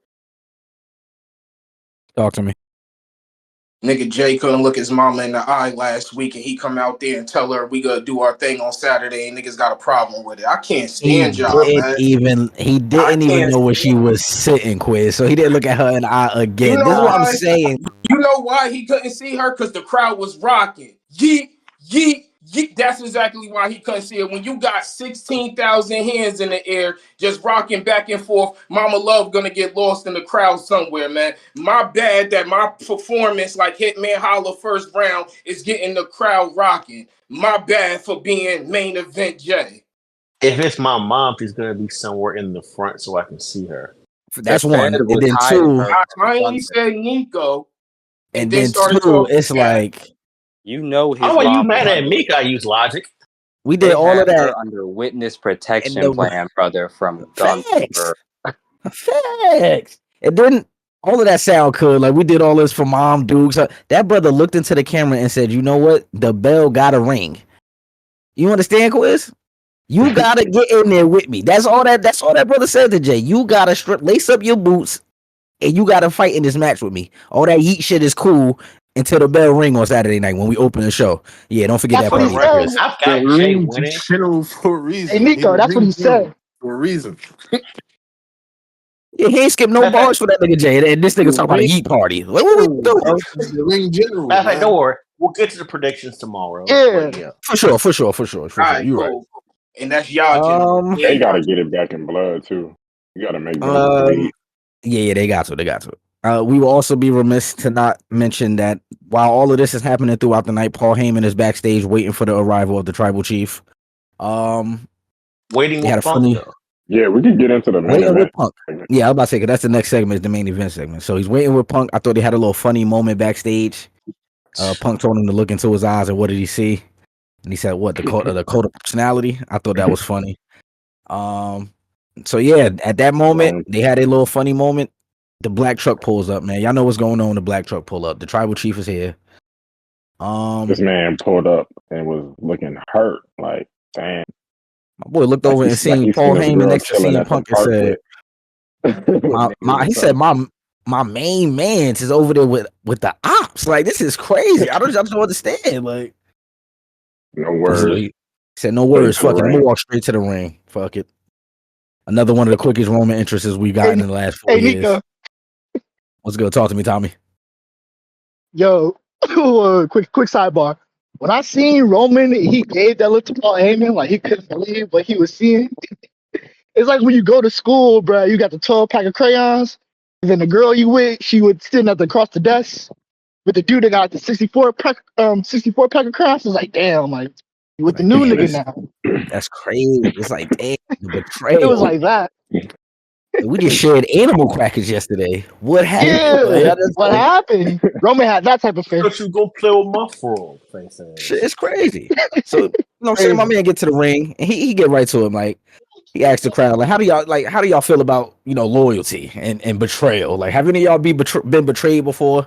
Talk to me. Nigga Jay couldn't look his mama in the eye last week, and he come out there and tell her we gonna do our thing on Saturday, and niggas got a problem with it. I can't stand y'all, man. He I didn't even can't know where she stand. was sitting, Quiz. So he didn't look at her in the eye You again. This is know what I'm why? saying. You know why he couldn't see her? Because the crowd was rocking. Yeet, yeet, yeet. That's exactly why he couldn't see her. When you got 16,000 hands in the air just rocking back and forth, Mama Love gonna get lost in the crowd somewhere, man. My bad that my performance, like Hitman Holla first round, is getting the crowd rocking. My bad for being main event Jay. If it's my mom, she's gonna be somewhere in the front so I can see her. The That's Fed one. And was then hiding two, her from I only Sunset. said Nico and and then then started two, talking it's back. like You know How his are you mom was mad at under. me? I use logic. we did They all had of that her under witness and protection the plan, brother, from facts. Gunther. Facts. And then all of that sound good. Like we did all this for Mom Dukes. That brother looked into the camera and said, "You know what? The bell got a ring." You understand, Quiz? You gotta get in there with me. That's all that. That's all that brother said to Jay. You gotta lace up your boots, and you gotta fight in this match with me. All that yeet shit is cool until the bell ring on Saturday night when we open the show. Yeah, don't forget That's that what For he the part, record, Chris. said. I've The got Jay ring winning. general for a Hey reason. He Nico, the that's what he ring said. general for a reason. Yeah, he ain't skipped no Matter of fact, bars for that nigga Jay. And this nigga talking The about a ring yeet party. Like, what we general, doing? bro. He's the ring general, matter of fact, don't man. worry. We'll get to the predictions tomorrow. Yeah. But yeah, For sure. All right, You right. cool. And that's y'all general. Um. Yeah, They y'all got to general. get it back in blood too. You got to make them Um. bleed. Yeah, they got to. We will also be remiss to not mention that while all of this is happening throughout the night, Paul Heyman is backstage waiting for the arrival of the tribal chief. waiting They had with a Punk funny though. Yeah, we can get into the main waiting with event. Punk. Yeah, I was about to say, 'cause that's the next segment, is the main event segment. So he's waiting with Punk. I thought they had a little funny moment backstage. Punk told him to look into his eyes, and what did he see? And he said, "What, the code of personality?" I thought that was funny. So yeah, at that moment, Long. they had a little funny moment. The black truck pulls up, man. Y'all know what's going on when the black truck pull up. The tribal chief is here. This man pulled up and was looking hurt. Like, damn. My boy looked over and Like seen he seen Paul this Heyman girl next to chilling CM at the Punk and park said, with, with niggas or he said, something. my main man's is over there with the ops. Like, this is crazy. I don't understand. Like, No so words. he said, no Straight words. to the Fuck it. I'm gonna ring. walk straight to the ring. Fuck it. Another one of the quickest Roman entrances we've Hey, gotten in the last 4 hey years. Nico, What's good? Talk to me, Tommy. yo, quick sidebar. When I seen Roman, he gave that look to Paul Heyman, like he couldn't believe what he was seeing. It's like when you go to school, bro, you got the 12 pack of crayons, and then the girl you with, she would stand at the across the desk with the dude that got the 64 pack of crayons. It's like, damn, like you with the Like, new damn, nigga This, now. that's crazy. It's like, damn, the It was betrayal. like that. We just shared animal crackers yesterday. What happened? Like, Yeah. I just, What happened? Roman had that type of Thought face. you go play with my frog face shit, ass. it's crazy. So, say my Crazy. man get to the ring and he get right to him. Like, he asked the crowd, like, how do y'all feel about, loyalty and betrayal? Like, have any of y'all been betrayed before?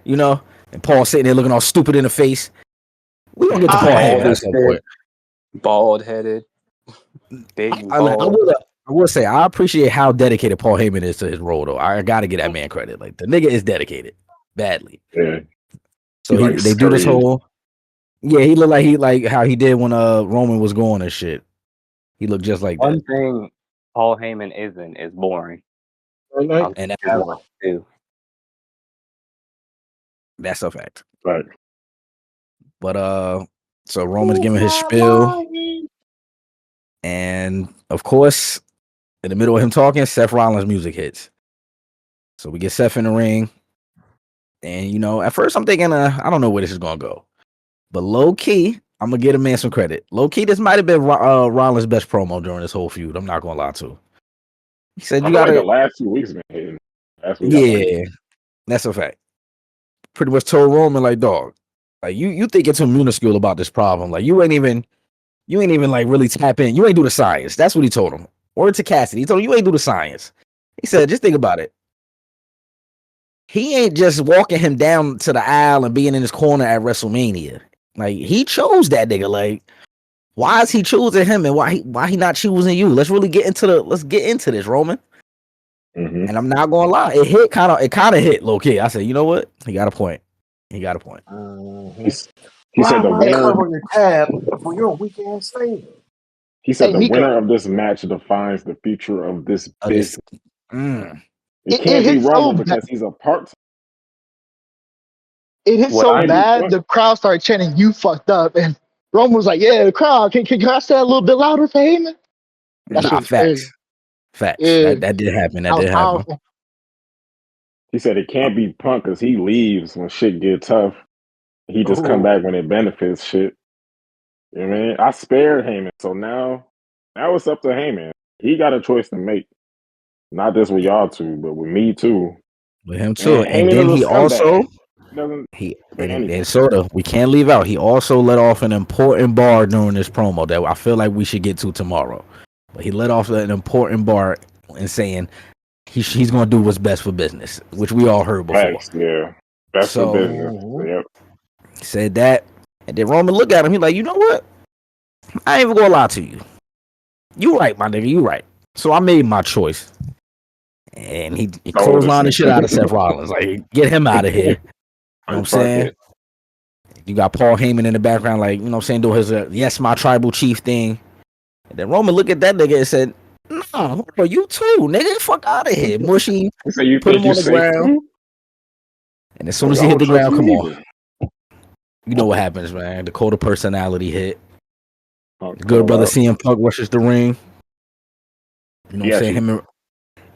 You know? And Paul sitting there looking all stupid in the face. We gonna get to I Paul Heyman at have. some Bald-headed, point. bald-headed, big I bald. will say I appreciate how dedicated Paul Heyman is to his role, though. I gotta get that man credit. Like, the nigga is dedicated badly. yeah, So he like they do this scurried. whole. Yeah, he looked like how he did when Roman was going and shit. He looked just like that. One thing Paul Heyman isn't is boring. Like, And He's one too. that's a fact. Like, But so Roman's giving his spiel, and of course, in the middle of him talking, Seth Rollins' music hits. So we get Seth in the ring, and at first I'm thinking, I don't know where this is gonna go, but low key, I'm gonna give a man some credit. Low key, this might have been Rollins' best promo during this whole feud. I'm not gonna lie to you. He said, I "You feel like the gotta, last 2 weeks been hitting. Last week I thought he yeah, that's a fact." Pretty much told Roman, like, dog, like you think it's too minuscule about this problem. Like, you ain't even like really tap in. You ain't do the science. That's what he told him. Word to Cassidy. He told him, you ain't do the science. He said, just think about it. He ain't just walking him down to the aisle and being in his corner at WrestleMania. Like, he chose that nigga. Like, why is he choosing him, and why he not choosing you? Let's get into this, Roman. And I'm not gonna lie, it kind of hit low key. I said, you know what? He got a point. He got a point. He said the Why would I winner. cover your tab for your weak ass favor? He said Hey, the Mika, winner of this match defines the future of this This, business. It it can't be hit so Roman bad. because he's a part. It hit What so Can't be bad. Punk. The crowd started chanting, "You fucked up," and Roman was like, "Yeah, the crowd. Can I say that a little bit louder for Heyman?" That shit nah, was crazy. facts. Yeah, That did happen. That that was did happen. powerful. He said it can't be Punk because he leaves when shit get tough. He just come Oh, back when it benefits shit. You know what I mean? I spared Heyman, so now it's up to Heyman. He got a choice to make. Not just with y'all two, but with me too. With him too. And And Heyman then is he a scumbag. also He doesn't he say anything. and Soda, we can't leave out. He also let off an important bar during this promo that I feel like we should get to tomorrow. But he let off an important bar in saying he's going to do what's best for business, which we all heard before. Facts, yeah. That's for So business. Yep. he said that, and then Roman looked at him. He like, you know what? I ain't even gonna lie to you. You right, my nigga. You right. So I made my choice, and he Told us clotheslined the shit out of Seth Rollins. Like, get him out of here. You know what I'm fuck saying? it. You got Paul Heyman in the background, like, you know what I'm saying, doing his yes, my tribal chief thing. And then Roman looked at that nigga and said, nah, bro, you too, nigga. Fuck out of here. Mushy. He said, you Put think him you on the safe ground. too? And as soon as I he hit don't the trust ground, you come on. either. You know what happens, man. Dakota personality hit. Punk Good pull brother up. CM Punk rushes the ring. You know He what I'm saying? actually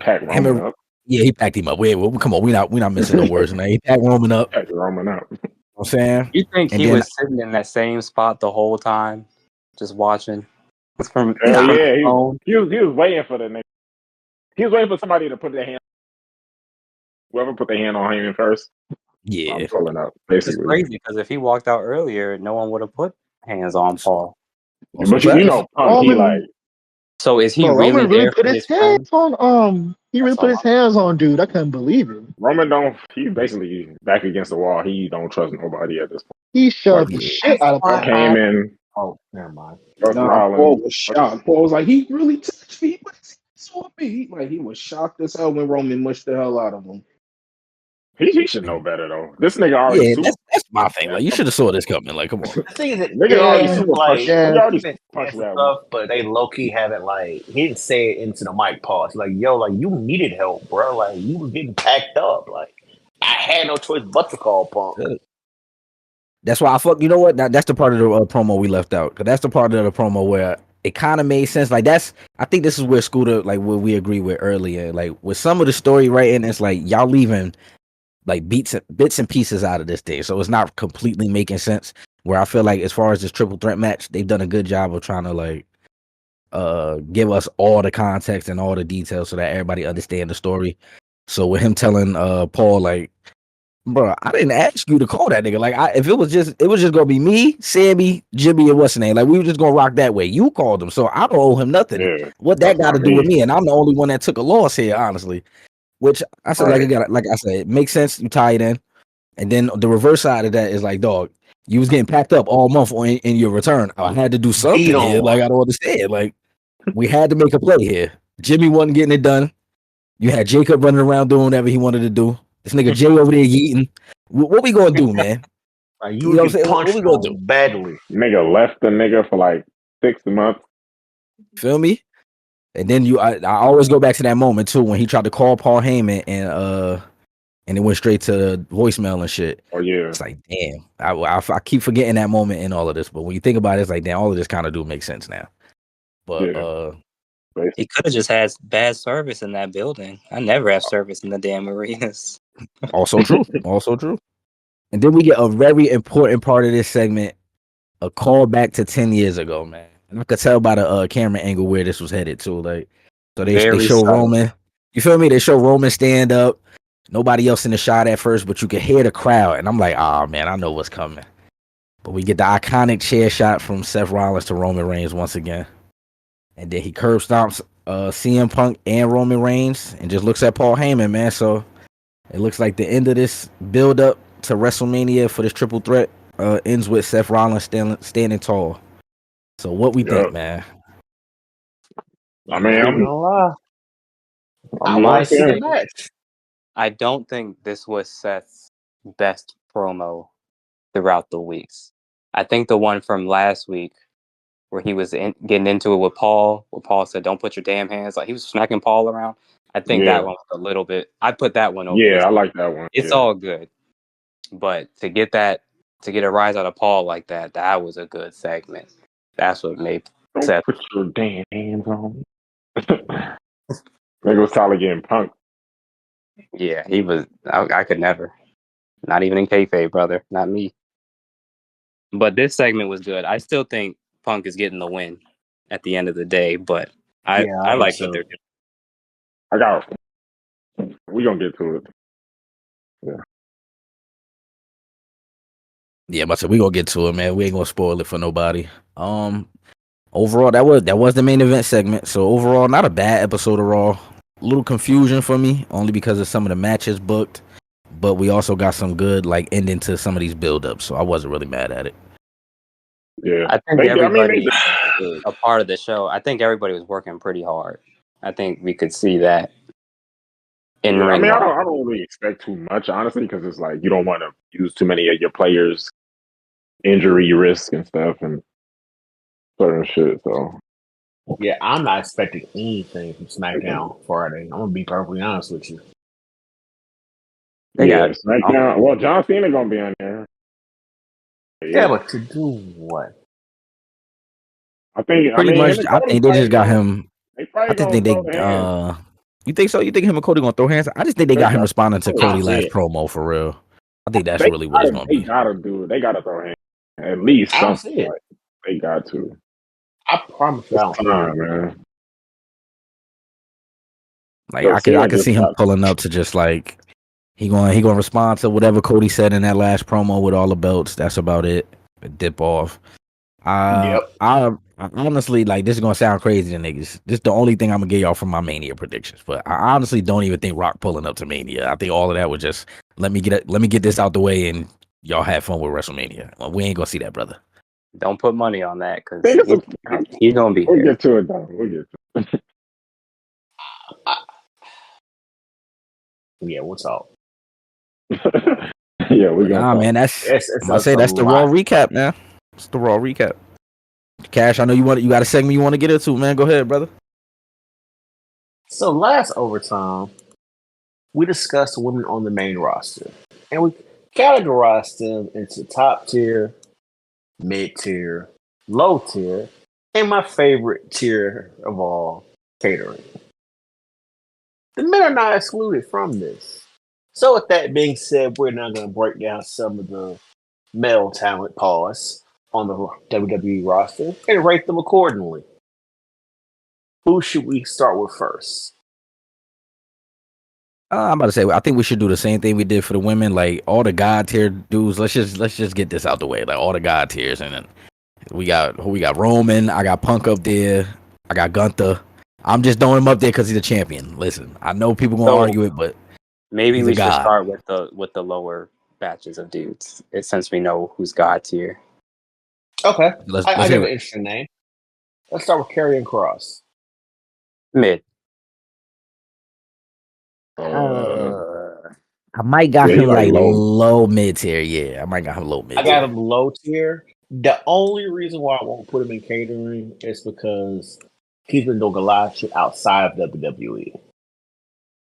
packed Him Roman and up. yeah, he packed him up. Come on, we not missing no words, man. He packed Roman up. You know Packed Roman up. what I'm saying? You think And he then was sitting in that same spot the whole time, just watching from Hell from his yeah, phone? he was waiting for the nigga. He was waiting for somebody to put their hand. Whoever put their hand on him first. yeah. I'm pulling up, It's basically. crazy because if he walked out earlier, no one would have put hands on Paul. Also But you facts. know, Punk, he like Roman, So is he bro, really Roman really there put for his his friend? hands on. He really That's put all. his hands on dude. I couldn't believe it. Roman don't. He basically back against the wall. He don't trust nobody at this point. He Fuck, shoved the Yeah. shit that's out of why Paul. fuck I. Heyman, Oh, never mind. fuck Nah, Rollins. Paul was shocked. Paul was like, he really touched me. What is he saw me? Like he was shocked as hell when Roman mushed the hell out of him. He should know better though. This nigga already Yeah, super. that's my thing. Man, Like, you come should have saw this coming. Like, come on. The thing is that Nigga already Yeah, super punch. like He yeah. already he's super been punch saying some Red stuff, but they low key haven't like he didn't say it into the mic pause. Like, yo, like you needed help, bro. Like you was getting packed up. Like I had no choice but to call Punk. That's why I fuck. You know what? That's the part of the promo we left out. Cause that's the part of the promo where it kind of made sense. Like I think this is where Scooter, like what we agree with earlier. Like with some of the story writing, it's like y'all leaving like bits and pieces out of this thing, so it's not completely making sense. Where I feel like as far as this triple threat match, they've done a good job of trying to like give us all the context and all the details so that everybody understand the story. So with him telling Paul like, bro, I didn't ask you to call that nigga. Like, if it was just gonna be me, Sammy, Jimmy, and what's the name? Like, we were just gonna rock that way. You called him, so I don't owe him nothing. Yeah, What that that's got to not do with me. me? And I'm the only one that took a loss here, honestly. Which I said, Right. like I said, it makes sense. You tie it in, and then the reverse side of that is like, dog, you was getting packed up all month in your return. I had to do Beat something here. Like, on. I don't understand. Like, we had to make a play here. Jimmy wasn't getting it done. You had Jacob running around doing whatever he wanted to do. This nigga Jay over there yeeting. What we gonna do, man? Like You you know would what I'm get saying? What punched we gonna do? on badly. Nigga left the nigga for like 6 months. Feel me? And then I always go back to that moment too when he tried to call Paul Heyman and it went straight to voicemail and shit. Oh yeah, It's like, damn. I keep forgetting that moment in all of this, but when you think about it, it's like, damn, all of this kind of do make sense now. But yeah. He could have just had bad service in that building. I never have service in the damn arenas. also true. Also true. And then we get a very important part of this segment, a call back to 10 years ago, man. And I could tell by the camera angle where this was headed to. Like, so they Very show subtle. Roman. You feel me? They show Roman stand up. Nobody else in the shot at first, but you can hear the crowd. And I'm like, oh man, I know what's coming. But we get the iconic chair shot from Seth Rollins to Roman Reigns once again. And then he curb stomps CM Punk and Roman Reigns and just looks at Paul Heyman, man. So it looks like the end of this build up to WrestleMania for this triple threat ends with Seth Rollins standing tall. So what we think, man? I mean, I ain't gonna lie. I I'm want not to see the saying. match. I don't think this was Seth's best promo throughout the weeks. I think the one from last week where he was getting into it with Paul, where Paul said, "Don't put your damn hands," like he was smacking Paul around. I think that Yeah, one was a little bit. I put that one over yeah, this. I like that one. It's Yeah, all good, but to get a rise out of Paul like that, that was a good segment. That's what made don't Seth. put your damn hands on me. Nigga was Tyler getting punked. Yeah, he was. I could never. Not even in kayfabe, brother. Not me. But this segment was good. I still think Punk is getting the win at the end of the day, but Yeah, I I think like what so. they're doing. I got. We gonna get to it. Yeah. Yeah, but we gonna get to it, man. We ain't gonna spoil it for nobody. Overall, that was the main event segment. So overall, not a bad episode of Raw. A little confusion for me, only because of some of the matches booked. But we also got some good like ending to some of these build-ups, so I wasn't really mad at it. Yeah. I think I mean, they everybody did good. a part of the show. I think everybody was working pretty hard. I think we could see that in Yeah, I ring mean, wise. I don't really expect too much, honestly, because it's like you don't want to use too many of your players' injury risk and stuff and certain shit. So Yeah, I'm not expecting anything from SmackDown Friday. I'm gonna be perfectly honest with you. They yeah, got SmackDown. Well, John Cena gonna be on there. Yeah, Yeah, but to do what? I think. I Pretty mean, him much, and I Cody think they just probably got gonna. him. They I probably just gonna think they. throw the hands. You think so? You think him and Cody gonna throw hands? I just think they They got him got. responding to I don't Cody see last it. promo for real. I think that's They really what it's gotta. gonna They be. gotta do it. They gotta throw hands. At least I don't something. see it. Like they got to. I promise you, I It's don't see time, it. man. Like So I Cena could see just him got. pulling up to just like he gonna respond to whatever Cody said in that last promo with all the belts. That's about it. Dip off. Yep. I honestly like this is gonna sound crazy to niggas. This is the only thing I'm gonna get y'all from my Mania predictions. But I honestly don't even think Rock pulling up to Mania. I think all of that was just let me get this out the way and y'all have fun with WrestleMania. Well, we ain't gonna see that, brother. don't put money on that I because think it's a, he's gonna be we'll there. get to it though. We'll get to I, yeah, what's up? it. Yeah, we're But gonna nah, talk. man, I'm gonna say A that's the Raw lot. recap, man. It's the Raw recap. Cash, I know you got a segment you want to get into, man. Go ahead, brother. So last overtime, we discussed women on the main roster, and we categorized them into top tier, mid tier, low tier, and my favorite tier of all, catering. The men are not excluded from this. So with that being said, we're now going to break down some of the male talent pause on the WWE roster and rate them accordingly. Who should we start with first? I'm about to say I think we should do the same thing we did for the women, like all the god tier dudes. Let's just get this out the way, like all the god tiers, and then we got Roman. I got Punk up there. I got Gunther. I'm just throwing him up there because he's a champion. Listen, I know people gonna So argue it, but maybe he's a we should god. start with the lower batches of dudes, since we know who's God tier. Okay, I Let's got hear an it. interesting name. Let's start with Karrion Cross. Mid. Uh, I might got yeah, he him like like low. low mid tier. Yeah, I might got him low I mid got tier. him low tier. The only reason why I won't put him in catering is because he's been doing a lot of shit outside of WWE.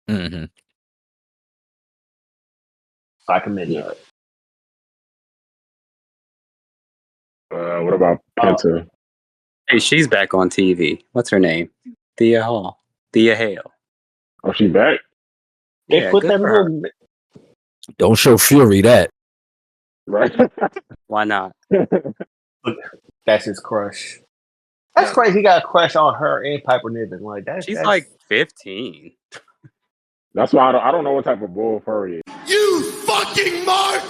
Mm-hmm. So I commend Yeah. that. What about Uh, Penta? Hey, she's back on TV. What's her name? Thea Hall. Thea Hale. Oh, she back? they Yeah, put good that for her. little. Don't show Fury that. Right. Why not? That's his crush. That's crazy. He got a crush on her and Piper Niven. Like She's that's like 15. That's why I don't know what type of bull furry. You fucking mark!